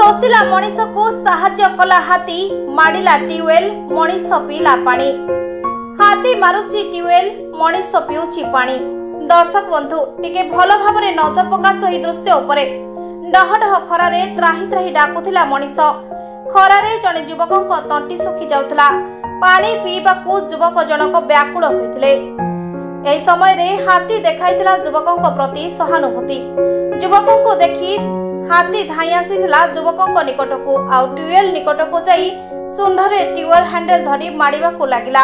शोषिला मनीष को साहाय्य कला हाथी माडिला ट्यूबवेल मनीष पीला पानी। हाथी मारुची ट्यूबवेल मनीष पीउची पानी। दर्शक बंधु टिके भल भाव नजर पकातु एही दृश्य उपरे। डहडह खरारे त्राही त्राही डाकुथिला मनीष। खरारे जने युवकक तंटी सुखी जाउथला। पानी पीबाकू युवक जनक व्याकुल होइथिले। एही समय रे हाथी देखाइथिला युवकक प्रति सहानुभूति। युवकक देखि हाथी धाई आसीथिला युवकक निकटकू आ ट्यूबवेल निकटकू जाई सुंढरे ट्यूबवेल हैंडल धरी माडिबाकू लागिला।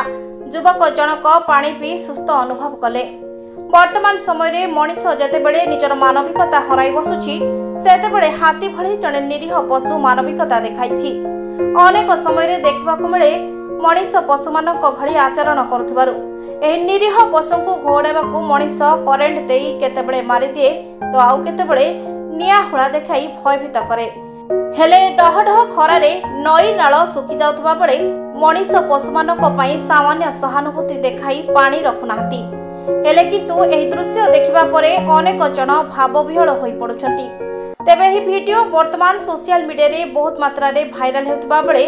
युवक जनक पानी पी सुस्थ अनुभव कले। वर्तमान समय रे मनीष जेतेबेले निजर मानविकता हराई बसुची सेतेबेले हाथी भली जने निरीह पशु मानविकता देखाइछि। अनेक समय रे देखिबाकू मिले मनीष पशुमानक भली आचरण करुथिबारु एही निरीह पशुଙ୍କୁ घोड़ाइबाकू मनीष करेंट देई केतेबेले मारि दिए तो आउ केतेबेले निया हुड़ा देखाई भयभीत करे। हेले डहडह खरारे नई नाल सुखी जाउथबा बेले मनीष पशुमानक पई सामान्य सहानुभूति देखाई पानी रखुनाहांती। हेले किंतु एही दृश्य देखिबा परे अनेक जन भावविहल होई पडुछंती। तेबे एही वीडियो वर्तमान सोशल मीडिया रे बहुत मात्रा रे भाइराल हेउथबा बेले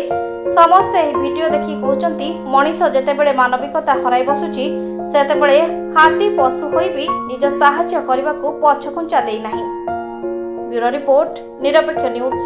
समस्त एही वीडियो देखि कहउचंती मनीष जेतेबेले मानविकता हराई बसुची सेतेबेले हाथी पशु होई भी निज साहाय्य करबाकू पछकुंचा देई नाही। ब्यूरो रिपोर्ट निरपेक्ष न्यूज।